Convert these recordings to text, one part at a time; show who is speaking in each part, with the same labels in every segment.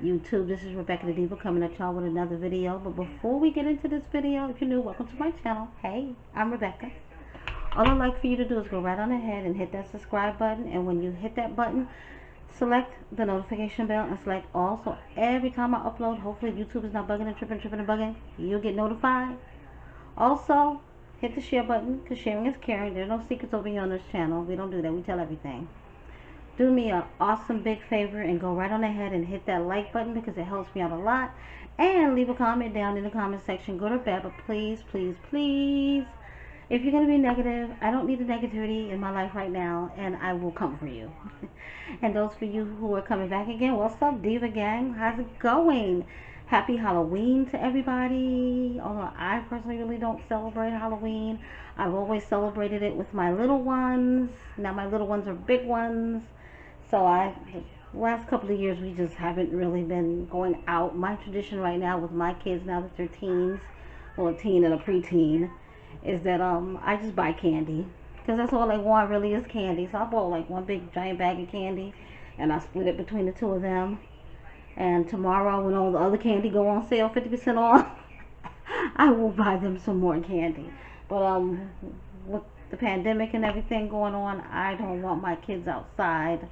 Speaker 1: YouTube? This is Rebecca the Diva coming at y'all with another video. But before we get into this video, if you're new, welcome to my channel. Hey, I'm Rebecca. All I'd like for you to do is go right on ahead and hit that subscribe button. And when you hit that button, select the notification bell and select all. So every time I upload, hopefully YouTube is not bugging and tripping and bugging, you'll get notified. Also, hit the share button because sharing is caring. There's no secrets over here on this channel. We don't do that. We tell everything. Do me an awesome big favor and go right on ahead and hit that like button because it helps me out a lot. And leave a comment down in the comment section, good or bad, but please, please, please, if you're going to be negative, I don't need the negativity in my life right now, and I will come for you. And those for you who are coming back again, what's up, Diva Gang? How's it going? Happy Halloween to everybody. Although I personally really don't celebrate Halloween. I've always celebrated it with my little ones. Now my little ones are big ones. So the last couple of years we just haven't really been going out. My tradition right now with my kids, now that they're teens, well, a teen and a preteen, is that I just buy candy. Because that's all they want really is candy. So I bought like one big giant bag of candy and I split it between the two of them. And tomorrow when all the other candy go on sale, 50% off, I will buy them some more candy. But with the pandemic and everything going on, I don't want my kids outside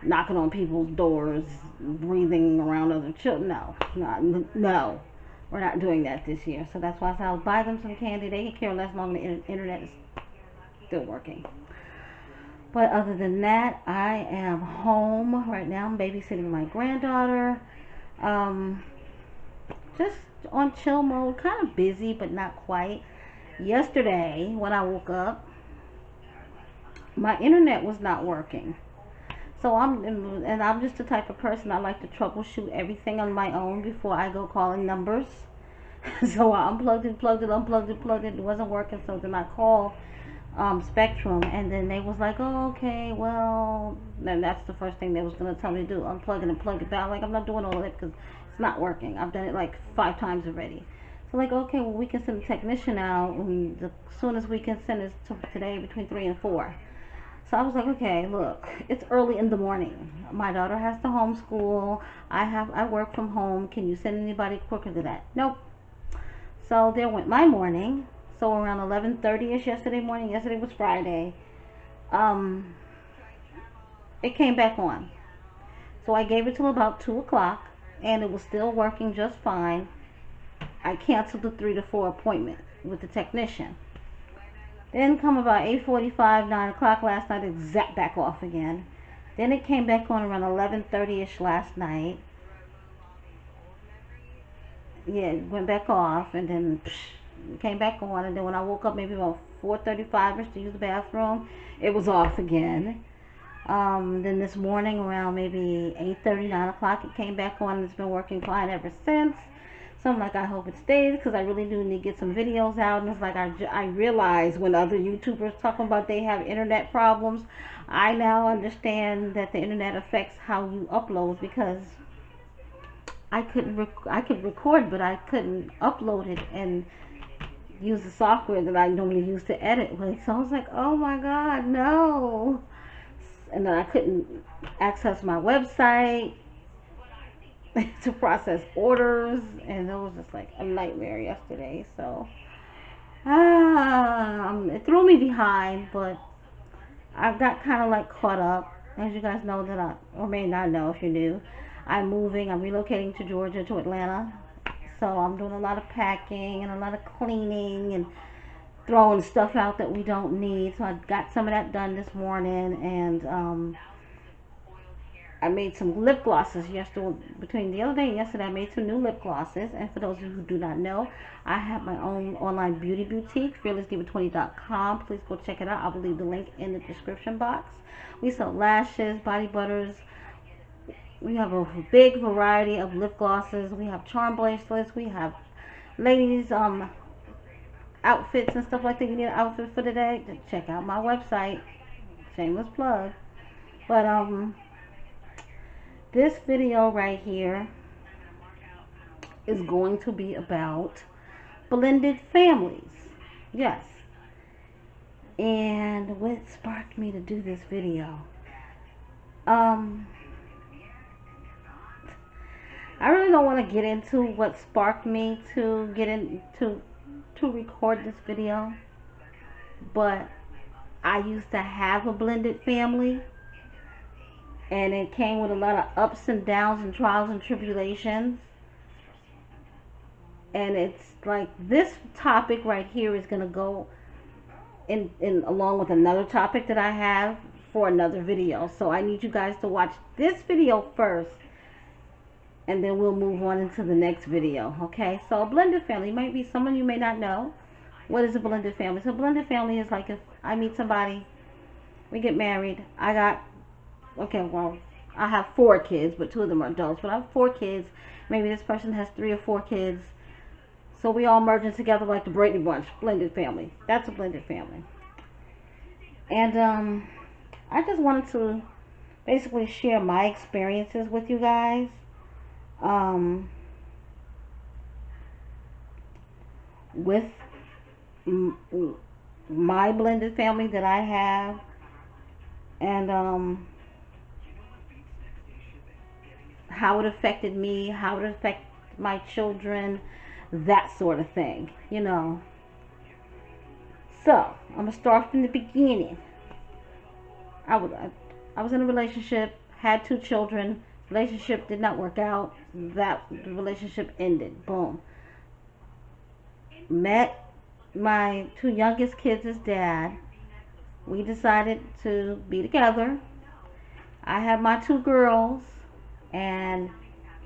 Speaker 1: knocking on people's doors, breathing around other children. No, we're not doing that this year. So that's why I said I'll buy them some candy. They can care less as long as the internet is still working. But other than that, I am home right now. I'm babysitting my granddaughter. Just on chill mode, kind of busy, but not quite. Yesterday, when I woke up, my internet was not working. So I'm just the type of person I like to troubleshoot everything on my own before I go calling numbers. So I unplugged it, plugged it, unplugged it, plugged it. It wasn't working, so then I called Spectrum, and then they was like, oh, okay, well, then that's the first thing they was gonna tell me to do, unplug it and plug it back. Like, I'm not doing all of it because it's not working. I've done it like 5 times already. So like, okay, well, we can send a technician out, and the soonest we can send is today between 3 and 4. So I was like, okay, look, it's early in the morning. My daughter has to homeschool. I work from home. Can you send anybody quicker than that? Nope. So there went my morning. So around 11:30ish yesterday morning. Yesterday was Friday. It came back on. So I gave it till about 2 o'clock, and it was still working just fine. I canceled the 3 to 4 appointment with the technician. Then come about 8:45, 9 o'clock last night, it zapped back off again. Then it came back on around 11:30ish last night. Yeah, it went back off, and then it came back on. And then when I woke up, maybe about 4:35ish to use the bathroom, it was off again. Then this morning around maybe 8:30, 9 o'clock, it came back on, and it's been working fine ever since. So I'm like, I hope it stays, because I really do need to get some videos out. And it's like, I realize when other YouTubers talking about they have internet problems, I now understand that the internet affects how you upload, because I could record, but I couldn't upload it and use the software that I normally use to edit with. So I was like, oh my God, no. And then I couldn't access my website to process orders, and it was just like a nightmare yesterday. So it threw me behind, but I got kind of like caught up. As you guys know, that I, or may not know if you're new, I'm relocating to Georgia, to Atlanta. So I'm doing a lot of packing and a lot of cleaning and throwing stuff out that we don't need. So I got some of that done this morning, and I made some lip glosses yesterday. Between the other day and yesterday, I made some new lip glosses. And for those of you who do not know, I have my own online beauty boutique, fearlessdiva20.com. Please go check it out. I will leave the link in the description box. We sell lashes, body butters. We have a big variety of lip glosses. We have charm bracelets. We have ladies outfits and stuff like that. You need an outfit for today? Check out my website. Shameless plug. But this video right here is going to be about blended families. Yes. And what sparked me to do this video? I really don't want to get into what sparked me to get into to record this video, but I used to have a blended family, and it came with a lot of ups and downs and trials and tribulations. And it's like this topic right here is going to go in along with another topic that I have for another video. So I need you guys to watch this video first, and then we'll move on into the next video. Okay, so a blended family, maybe some of you may not know what is a blended family. So a blended family is like if I meet somebody, we get married, I have 4 kids, but 2 of them are adults, but I have 4 kids. Maybe this person has 3 or 4 kids, so we all merging together like the Brady Bunch. Blended family. That's a blended family. And I just wanted to basically share my experiences with you guys. With my blended family that I have, and how it affected me, how it affected my children, that sort of thing, you know. So I'm gonna start from the beginning. I was in a relationship, had 2 children. Relationship did not work out. The relationship ended. Boom. Met my 2 youngest kids' dad. We decided to be together. I had my 2 girls, and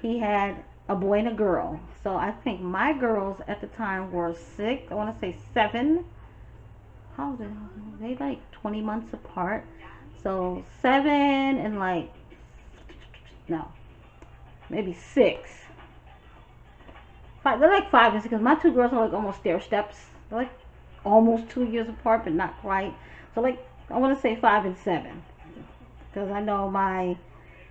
Speaker 1: he had a boy and a girl. So I think my girls at the time were 6, I want to say 7. How old are they? Like 20 months apart. So 7 and like, no, maybe 6. 5, they're like 5 and 6, because my 2 girls are like almost stair steps. They're like almost 2 years apart, but not quite. So like, I want to say 5 and 7, because I know my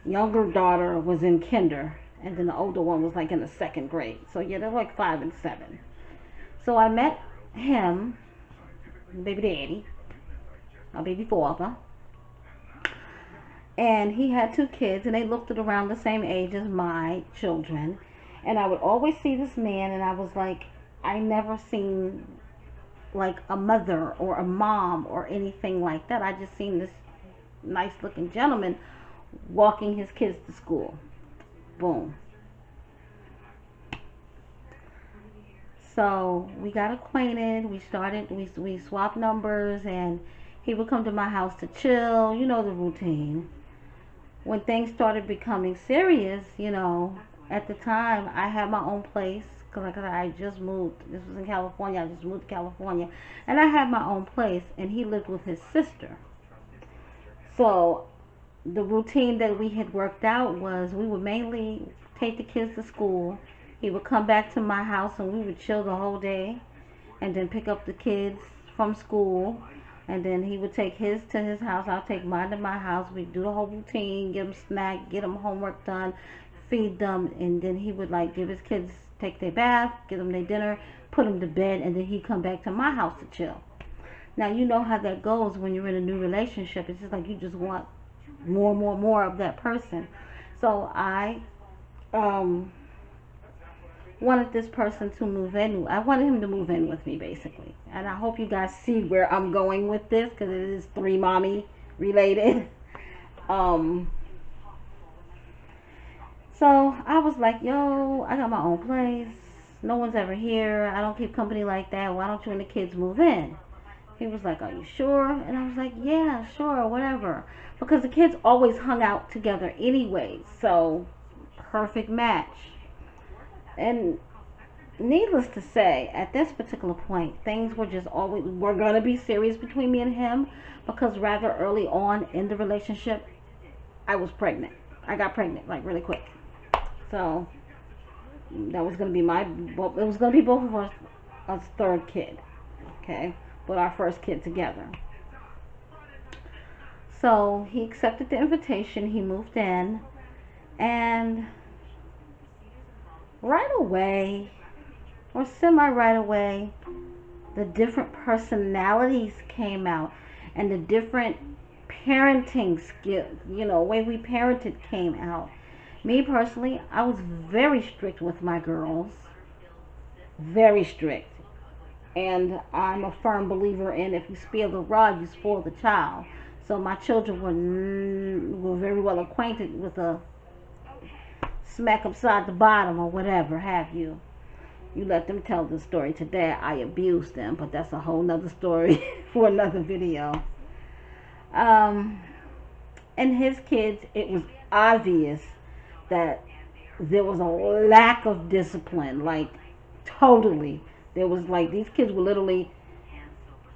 Speaker 1: younger daughter was in kinder, and then the older one was like in the 2nd grade. So yeah, they're like 5 and 7. So I met him, baby daddy, my baby father, and he had 2 kids, and they looked at around the same age as my children. And I would always see this man, and I was like, I never seen like a mother or a mom or anything like that. I just seen this nice looking gentleman walking his kids to school. Boom. So we got acquainted, we swapped numbers, and he would come to my house to chill, you know the routine. When things started becoming serious, you know, at the time I had my own place, because I just moved. This was in California. I just moved to California, and I had my own place, and he lived with his sister. So the routine that we had worked out was we would mainly take the kids to school. He would come back to my house, and we would chill the whole day, and then pick up the kids from school, and then he would take his to his house. I'll take mine to my house. We'd do the whole routine, get them snack, get them homework done, feed them, and then he would like give his kids, take their bath, give them their dinner, put them to bed, and then he'd come back to my house to chill. Now you know how that goes when you're in a new relationship. It's just like you just want more of that person. So I wanted this person to move in. I wanted him to move in with me, basically. And I hope you guys see where I'm going with this, because it is 3 mommy related. So I was like, yo, I got my own place. No one's ever here. I don't keep company like that. Why don't you and the kids move in? He was like, are you sure? And I was like, yeah, sure, whatever. Because the kids always hung out together anyway. So, perfect match. And needless to say, at this particular point, things were just always, were going to be serious between me and him. Because rather early on in the relationship, I was pregnant. I got pregnant, like, really quick. So, that was going to be it was going to be both of us, 3rd kid. Okay? But our first kid together. So he accepted the invitation, he moved in, and right away, or semi right away, the different personalities came out, and the different parenting skills, you know, way we parented came out. Me personally, I was very strict with my girls. Very strict. And I'm a firm believer in if you spare the rod, you spoil the child. So my children were very well acquainted with a smack upside the bottom or whatever have you. You let them tell the story today. I abused them, but that's a whole nother story for another video. And his kids, it was obvious that there was a lack of discipline, like totally. There was like these kids were literally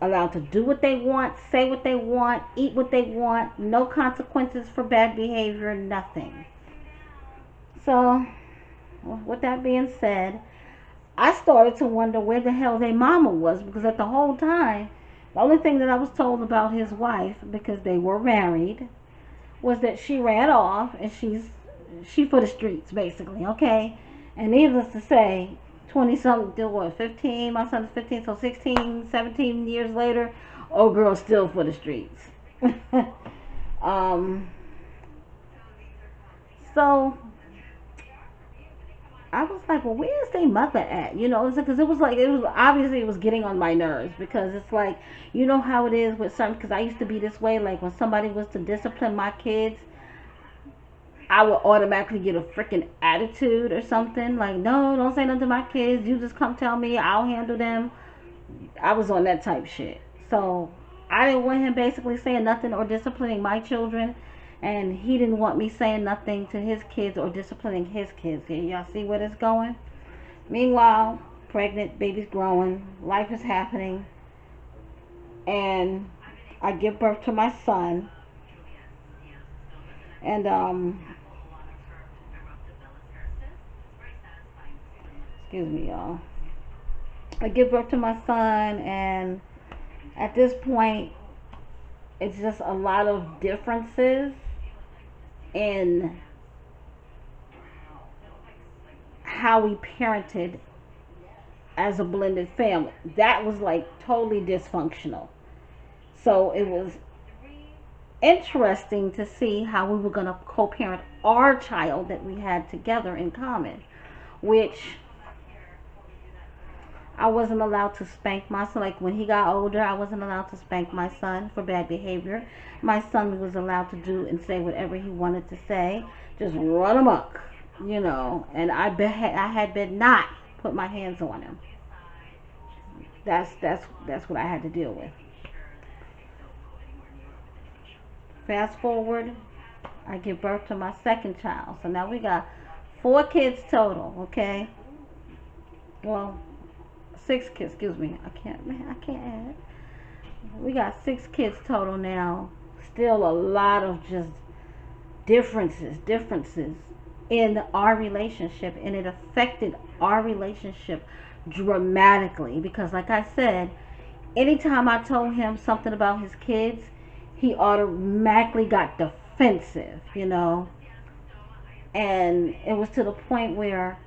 Speaker 1: allowed to do what they want, say what they want, eat what they want, no consequences for bad behavior, nothing. So, with that being said, I started to wonder where the hell their mama was, because at the whole time, the only thing that I was told about his wife, because they were married, was that she ran off and she for the streets basically, okay? And needless to say, 20 something, what, 15, my son's 15, so 16, 17 years later, old girl's still for the streets. So I was like, well, where's their mother at? You know, because it was like, it was obviously, it was getting on my nerves, because it's like, you know how it is with some, because I used to be this way, like when somebody was to discipline my kids, I would automatically get a freaking attitude or something, like, no, don't say nothing to my kids, you just come tell me, I'll handle them. I was on that type shit. So I didn't want him basically saying nothing or disciplining my children, and he didn't want me saying nothing to his kids or disciplining his kids. Here, y'all see where it's going? Meanwhile, pregnant, baby's growing, life is happening, and I give birth to my son, and excuse me, y'all. I give birth to my son, and at this point, it's just a lot of differences in how we parented as a blended family. That was like totally dysfunctional. So it was interesting to see how we were going to co-parent our child that we had together in common, which I wasn't allowed to spank my son. Like when he got older, I wasn't allowed to spank my son for bad behavior. My son was allowed to do and say whatever he wanted to say, just run amok, you know. And I had been not put my hands on him. That's what I had to deal with. Fast forward, I give birth to my second child. So now we got 4 kids total, okay? Well, 6 kids, excuse me. I can't add. We got 6 kids total now. Still a lot of just differences in our relationship, and it affected our relationship dramatically, because like I said, anytime I told him something about his kids, he automatically got defensive, you know. And it was to the point where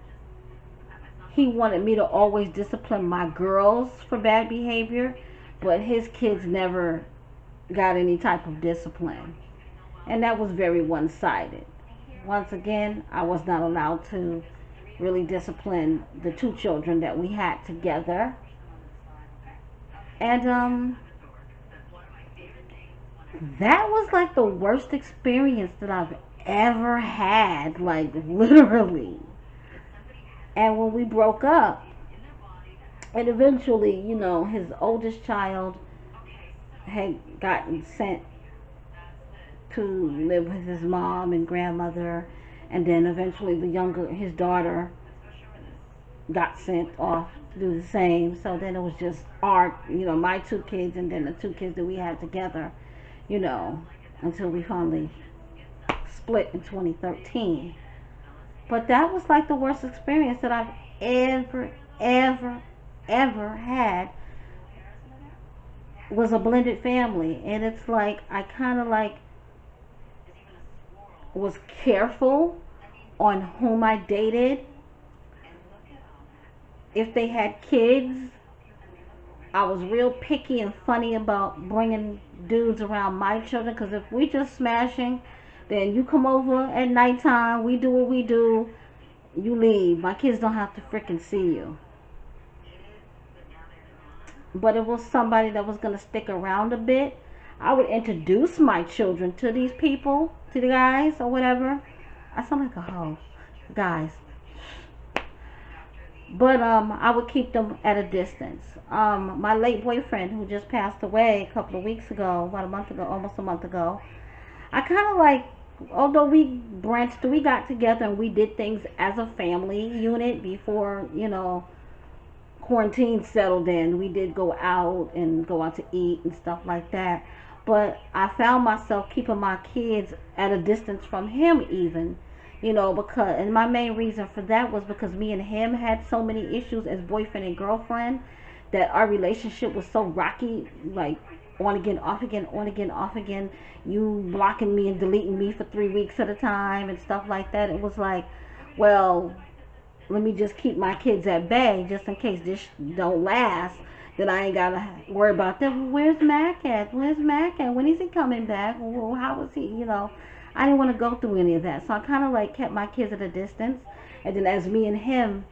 Speaker 1: he wanted me to always discipline my girls for bad behavior, but his kids never got any type of discipline. And that was very one-sided. Once again, I was not allowed to really discipline the 2 children that we had together. And that was like the worst experience that I've ever had, like literally. And when we broke up, and eventually, you know, his oldest child had gotten sent to live with his mom and grandmother, and then eventually his daughter got sent off to do the same. So then it was just my 2 kids, and then the 2 kids that we had together, you know, until we finally split in 2013. But that was like the worst experience that I've ever had, was a blended family. And it's like, I kind of like was careful on whom I dated. If they had kids, I was real picky and funny about bringing dudes around my children, because if we just smashing, Then you come over at nighttime, we do what we do, you leave. My kids don't have to freaking see you. But it was somebody that was going to stick around a bit, I would introduce my children to these people, to the guys or whatever. I sound like a hoe. Guys. But I would keep them at a distance. My late boyfriend, who just passed away a couple of weeks ago, about a month ago, almost a month ago, I kind of like, although we got together and we did things as a family unit before, quarantine settled in. We did go out and go out to eat and stuff like that. But I found myself keeping my kids at a distance from him even, because, and my main reason for that was because me and him had so many issues as boyfriend and girlfriend that our relationship was so rocky, like on again, off again, on again, off again. You blocking me and deleting me for 3 weeks at a time and stuff like that. It was like, well, let me just keep my kids at bay just in case this don't last. Then I ain't gotta worry about them. Where's Mac at? Where's Mac at? When is he coming back? Well, how was he? I didn't want to go through any of that. So I kind of like kept my kids at a distance. And then as me and him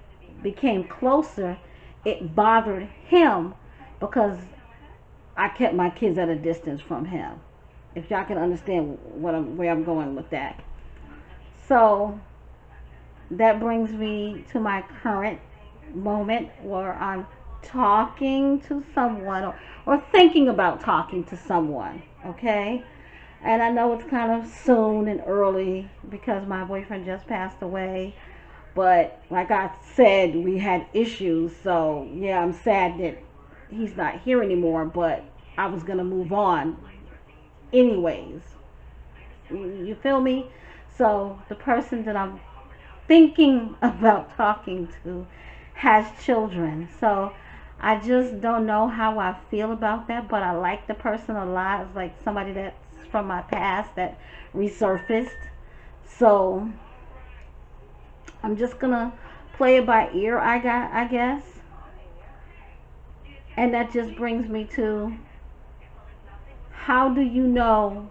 Speaker 1: became closer, it bothered him because I kept my kids at a distance from him. If y'all can understand where I'm going with that. So that brings me to my current moment where I'm talking to someone or thinking about talking to someone, okay? And I know it's kind of soon and early because my boyfriend just passed away. But like I said, we had issues. So yeah, I'm sad that he's not here anymore. But I was going to move on anyways. You feel me? So the person that I'm thinking about talking to has children. So I just don't know how I feel about that. But I like the person a lot. It's like somebody that's from my past that resurfaced. So I'm just gonna play it by ear, I guess. And that just brings me to, how do you know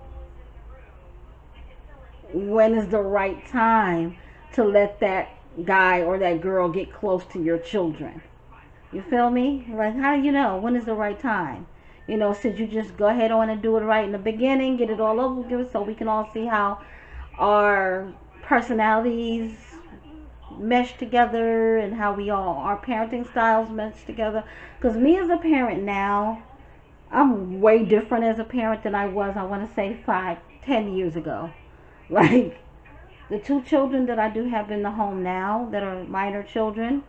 Speaker 1: when is the right time to let that guy or that girl get close to your children? You feel me? Like, how do you know when is the right time? Should you just go ahead on and do it right in the beginning, get it all over with, so we can all see how our personalities mesh together and how our parenting styles mesh together? Because me as a parent now, I'm way different as a parent than I was, I want to say 5-10 years ago. Like, the 2 children that I do have in the home now that are minor children,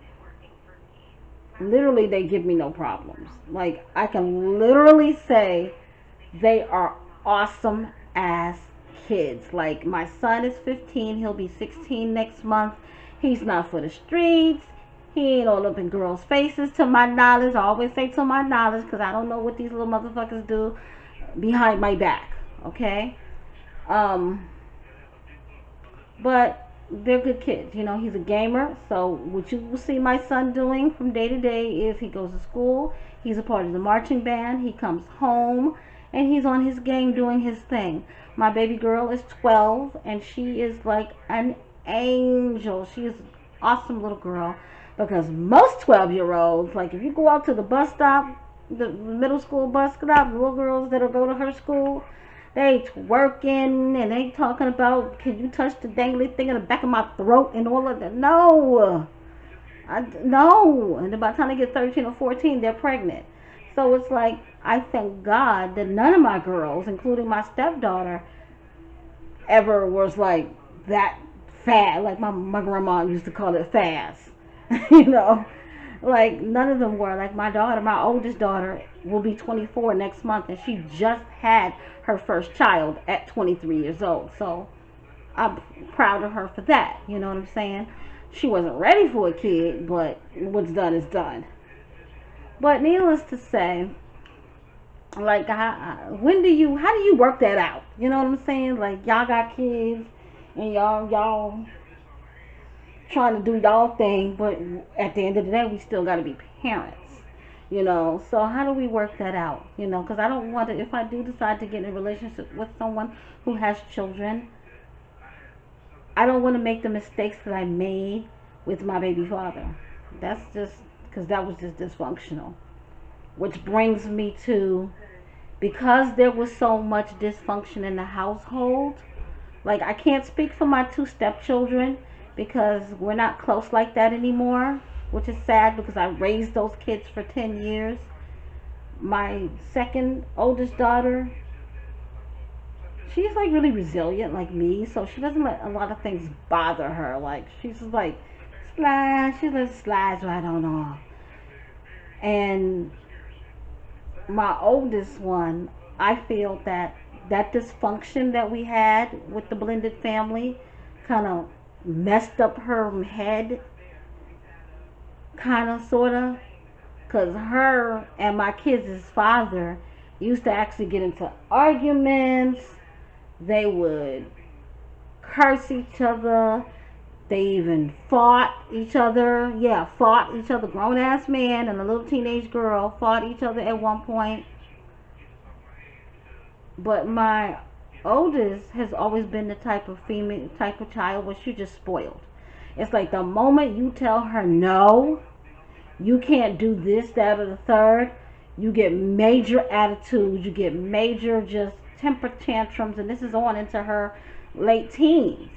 Speaker 1: literally they give me no problems. Like, I can literally say they are awesome ass kids. Like, my son is 15, he'll be 16 next month. He's not for the streets. He ain't all up in girls' faces, to my knowledge. I always say to my knowledge, because I don't know what these little motherfuckers do behind my back, okay? But they're good kids. He's a gamer. So what you will see my son doing from day to day is he goes to school. He's a part of the marching band. He comes home and he's on his game doing his thing. My baby girl is 12 and she is like an angel. She is an awesome little girl, because most 12-year-olds, like if you go out to the bus stop, the middle school bus stop, the little girls that go to her school, they twerking and they talking about, can you touch the dangly thing in the back of my throat and all of that. No. No. And by the time they get 13 or 14, they're pregnant. So it's like, I thank God that none of my girls, including my stepdaughter, ever was like that fast. Like my grandma used to call it fast. Like none of them were. Like my daughter, my oldest daughter, will be 24 next month, and she just had her first child at 23 years old. So I'm proud of her for that. You know what I'm saying? She wasn't ready for a kid, but what's done is done. But needless to say, like, how do you work that out? You know what I'm saying? Like, y'all got kids, and y'all trying to do y'all thing, but at the end of the day, we still got to be parents. So how do we work that out? Because I don't want to, if I do decide to get in a relationship with someone who has children, I don't want to make the mistakes that I made with my baby father. That's just because that was just dysfunctional. Which brings me to, because there was so much dysfunction in the household, like I can't speak for my two stepchildren because we're not close like that anymore, which is sad because I raised those kids for 10 years. My second oldest daughter, she's like really resilient like me, so she doesn't let a lot of things bother her. Like she's just like she just slides right on off. And my oldest one, I feel that that dysfunction that we had with the blended family kind of messed up her head, kind of, sort of, because her and my kids' father used to actually get into arguments. They would curse each other. They even fought each other. Yeah, fought each other. Grown ass man and a little teenage girl fought each other at one point. But my oldest has always been the type of child where she's just spoiled. It's like the moment you tell her no, you can't do this, that, or the third, you get major attitudes, you get major just temper tantrums, and this is on into her late teens.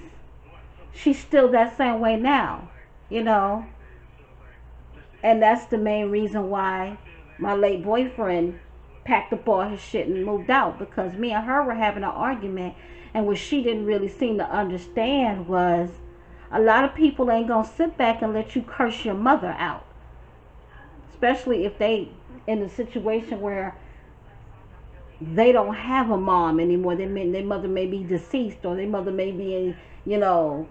Speaker 1: She's still that same way now, you know. And that's the main reason why my late boyfriend packed up all his shit and moved out, because me and her were having an argument, and what she didn't really seem to understand was a lot of people ain't gonna sit back and let you curse your mother out, especially if they in a situation where they don't have a mom anymore. Their mother may be deceased, or their mother may be, you know,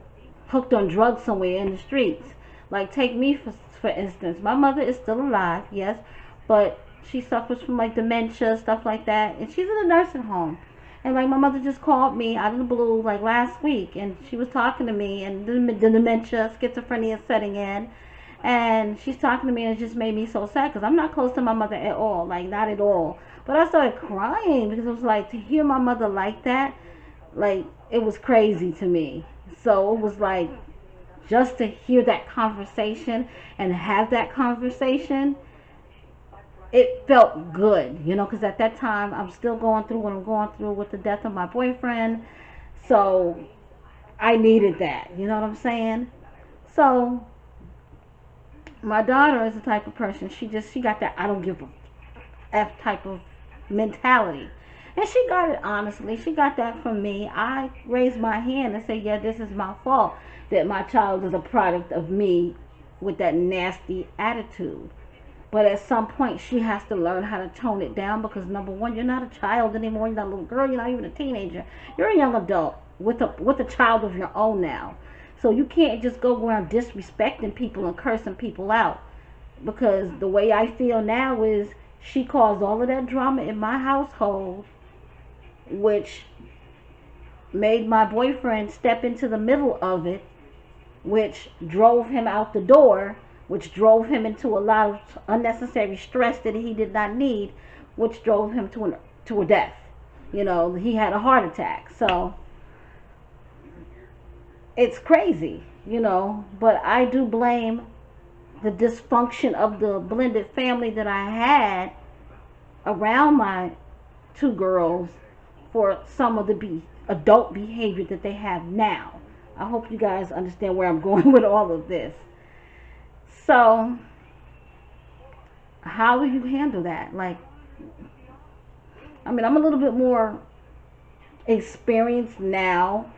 Speaker 1: hooked on drugs somewhere in the streets. Like take me for instance. My mother is still alive, yes, but she suffers from like dementia, stuff like that, and she's in a nursing home. And like my mother just called me out of the blue like last week, and she was talking to me, and the dementia, schizophrenia setting in, and she's talking to me, and it just made me so sad because I'm not close to my mother at all, like not at all. But I started crying because it was like, to hear my mother like that, like it was crazy to me. So it was like, just to hear that conversation and have that conversation, it felt good, you know, because at that time I'm still going through what I'm going through with the death of my boyfriend. So I needed that, you know what I'm saying? So my daughter is the type of person, she got that I don't give a F type of mentality. And she got it, honestly. She got that from me. I raised my hand and said, yeah, this is my fault that my child is a product of me with that nasty attitude. But at some point, she has to learn how to tone it down, because number one, you're not a child anymore. You're not a little girl. You're not even a teenager. You're a young adult with a child of your own now. So you can't just go around disrespecting people and cursing people out. Because the way I feel now is she caused all of that drama in my household, which made my boyfriend step into the middle of it, which drove him out the door, which drove him into a lot of unnecessary stress that he did not need, which drove him to a death. You know, he had a heart attack. So it's crazy, you know, but I do blame the dysfunction of the blended family that I had around my two girls for some of the adult behavior that they have now. I hope you guys understand where I'm going with all of this. So, how do you handle that? Like, I mean, I'm a little bit more experienced now,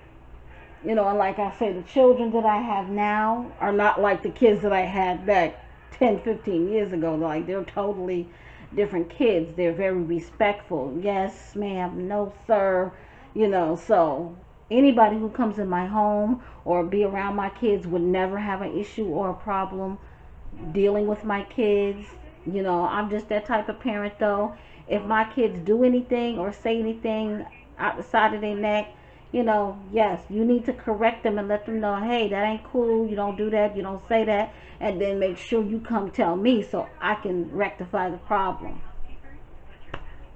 Speaker 1: you know, and like I say, the children that I have now are not like the kids that I had back 10, 15 years ago. Like, they're totally different kids. They're very respectful. Yes, ma'am. No, sir. You know, so anybody who comes in my home or be around my kids would never have an issue or a problem dealing with my kids. You know, I'm just that type of parent, though. If my kids do anything or say anything out the side of their neck, you know, yes, you need to correct them and let them know, hey, that ain't cool. You don't do that. You don't say that. And then make sure you come tell me so I can rectify the problem.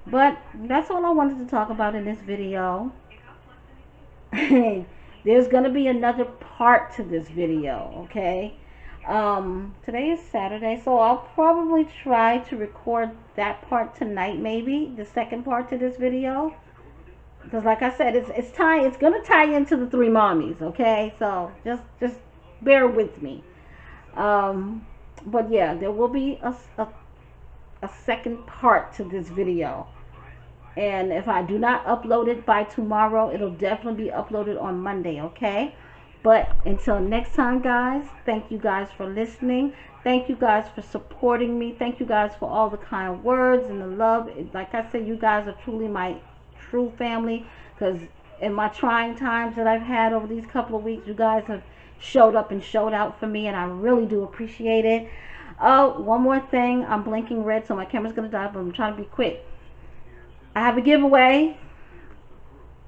Speaker 1: But that's all I wanted to talk about in this video. There's going to be another part to this video, okay? Today is Saturday, so I'll probably try to record that part tonight, maybe the second part to this video, because like I said, it's going to tie into the three mommies, okay? So just bear with me. But yeah, there will be a second part to this video, and if I do not upload it by tomorrow, it'll definitely be uploaded on Monday, okay? But until next time, guys, thank you guys for listening. Thank you guys for supporting me. Thank you guys for all the kind words and the love. Like I said, you guys are truly my true family, because in my trying times that I've had over these couple of weeks, you guys have showed up and showed out for me, and I really do appreciate it. Oh, one more thing. I'm blinking red, so my camera's going to die, but I'm trying to be quick. I have a giveaway.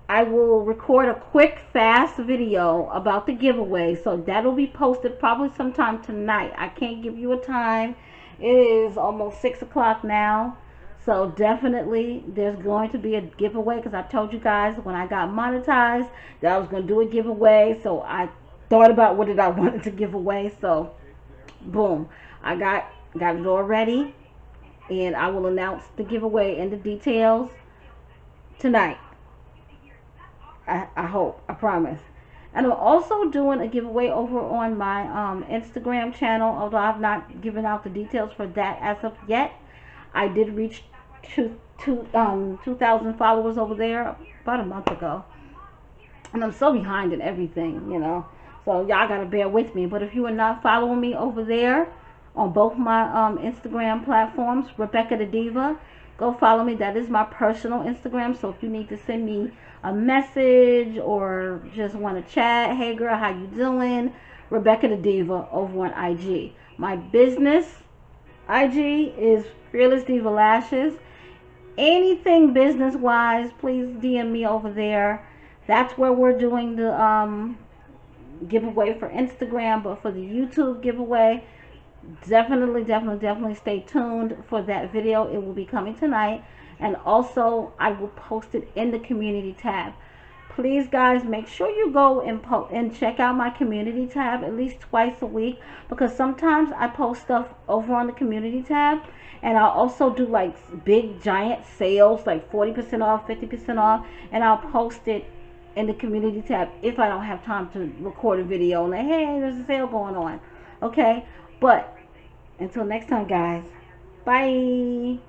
Speaker 1: I will record a quick, fast video about the giveaway, so that'll be posted probably sometime tonight. I can't give you a time. It is almost 6 o'clock now, so definitely there's going to be a giveaway, because I told you guys when I got monetized that I was going to do a giveaway. So I thought about what did I wanted to give away, so boom, I got it all ready, and I will announce the giveaway and the details tonight. I hope, I promise. And I'm also doing a giveaway over on my Instagram channel, although I've not given out the details for that as of yet. I did reach 2,000 followers over there about a month ago, and I'm so behind in everything, you know, so y'all gotta bear with me. But if you are not following me over there on both my Instagram platforms, Rebecca the Diva, go follow me. That is my personal Instagram. So if you need to send me a message or just want to chat, hey girl, how you doing? Rebecca the Diva over on IG. My business IG is Fearless Diva Lashes. Anything business wise, please DM me over there. That's where we're doing the giveaway for Instagram. But for the YouTube giveaway, definitely stay tuned for that video. It will be coming tonight, and also I will post it in the community tab. Please guys, make sure you go and check out my community tab at least twice a week, because sometimes I post stuff over on the community tab, and I'll also do like big giant sales, like 40% off, 50% off, and I'll post it in the community tab if I don't have time to record a video and like, hey, there's a sale going on, okay? But until next time, guys, bye.